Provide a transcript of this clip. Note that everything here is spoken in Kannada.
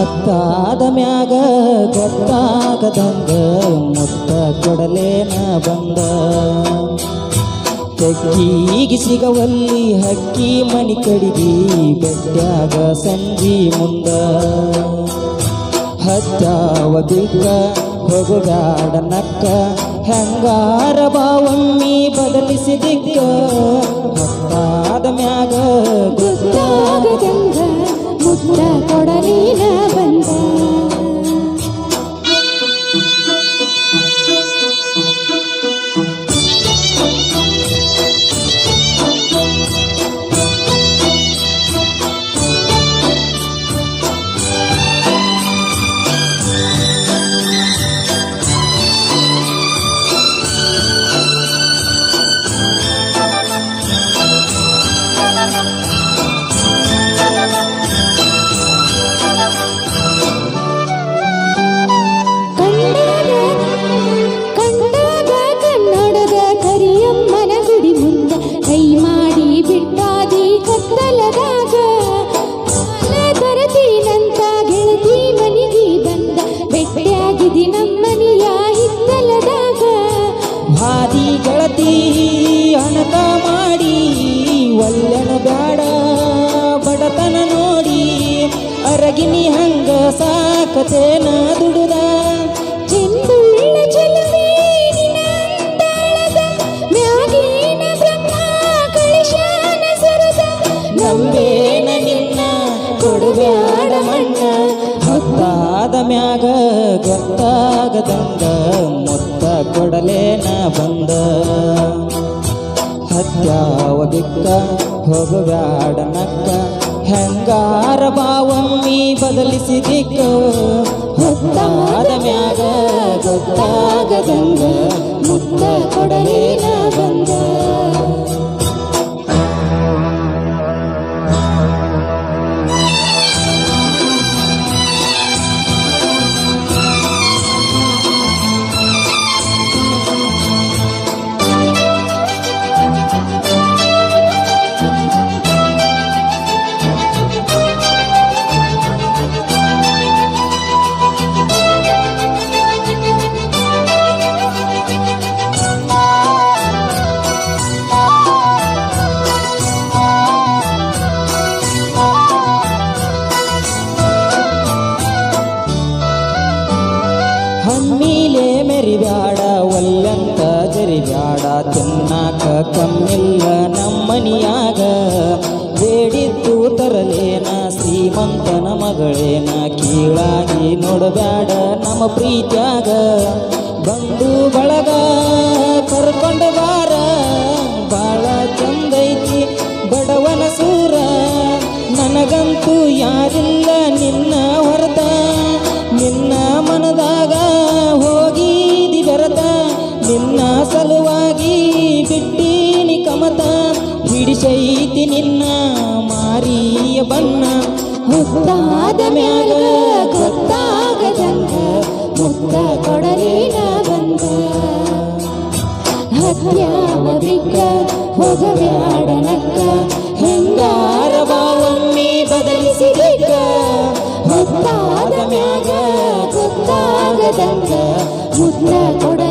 ಹತ್ತಾದ ಮ್ಯಾಗ ಗೊತ್ತಾಗದಂಗ ಮುತ್ತ ಕೊಡಲೇನ ಬಂದ ತೆಕ್ಕಿಗೆ ಸಿಗವಲ್ಲಿ ಹಕ್ಕಿ ಮನಿ ಕಡಿದಿ ಬೆಟ್ಟ್ಯಾಗ ಸಂಜಿ ಮುಂದ ಹತ್ತಾವ ಬಿಕ್ಕ ಹೋಗುಗಾಡ ನಕ್ಕ ಹೆಂಗಾರ ಬಾವಮ್ಮಿ ಬದಲಿಸಿದಿಕ್ಕ ಹತ್ತಾದ ಮ್ಯಾಗ ಗೊತ್ತಾಗದಂಗ ಮುತ್ತ ಕೊಡಲಿನ ಬಂದ ಭಾದಿ ಗೆಳತಿ ಹಣಕ ಮಾಡಿ ಒಲ್ಲೆನ ಬ್ಯಾಡ ಬಡತನ ನೋಡಿ ಅರಗಿನಿ ಹಂಗ ಸಾಕತೇನ ದುಡುದ ಚೆಂದುಳ್ಳ ಚೆಲುವೆ ನಿನ್ನಂತಾಳದ ಮ್ಯಾಗಿನ ಬ್ರಹ್ಮ ಕಳಿಶಾನ ಸರದ ನಂಬೇನ ನಿನ್ನ ಕೊಡಬ್ಯಾಡ ಮಣ್ಣ ಹತ್ತಾದ ಮ್ಯಾಗ ಗೊತ್ತಾಗದಂಗ ಮುತ್ತ ಕೊಡಲೇನ ಬಂದ ಹತ್ಯಾವ ಬಿಕ್ಕ ಹೋಗಬ್ಯಾಡ ನಕ್ಕ ಹೆಂಗಾರ ಬಾವಮ್ಮಿ ಬದಲಿಸಿದಿಕ್ಕ ಹತ್ತಾದ ಮ್ಯಾಗ ಗೊತ್ತಾಗದಂಗ ಮುತ್ತ ಕೊಡಲೇನ ಬಂದ ಹಮ್ಮಿಲೆ ಮೆರಿಬ್ಯಾಡ ಒಲ್ಲಂತ ಜರಿಬ್ಯಾಡ ತಿನ್ನಾಕ ಕಮ್ಮಿಲ್ಲ ನಮ್ಮನಿಯಾಗ ಬೇಡಿದ್ದು ತರಲೇನ ಶ್ರೀಮಂತನ ಮಗಳೇನ ಕೀಳಾಗಿ ನೋಡಬ್ಯಾಡ ನಮ್ಮ ಪ್ರೀತ್ಯಾಗ ಬಂದು ಬಳಗ ಕರ್ಕೊಂಡ ಬಾರ ಬಾಳ ಚಂದೈತಿ ಬಡವನ ಸೂರ ನನಗಂತೂ ಯಾರಿಲ್ಲ ನಿನ್ನ ಹೊರತ ನಿನ್ನ ಮನದಾಗ ಹೋಗಿದಿ ಬೆರತ ನಿನ್ನ ಸಲುವಾಗಿ ಬಿಟ್ಟೀನಿ ಕಮತ ಹಿಡಿಸೈತಿ ನಿನ್ನ ಮಾರಿಯ ಬಣ್ಣ ಹೊತ್ತಾದ ಮ್ಯಾಗ ಗೊತ್ತಾಗದಂಗ ಮುತ್ತ ಕೊಡಲಿನ ಬಂದ ಹತ್ಯಾವ ಬಿಕ್ಕ ಹೋಗಬ್ಯಾಡ ನಕ್ಕ ಹೆಂಗಾರ ಬಾವಮ್ಮಿ ಬದಲಿಸಿದಿಕ್ಕ ಹೊತ್ತಾದ ಮ್ಯಾಗ ಗೊತ್ತಾಗದಂಗ ಮುತ್ತ ಕೊಡ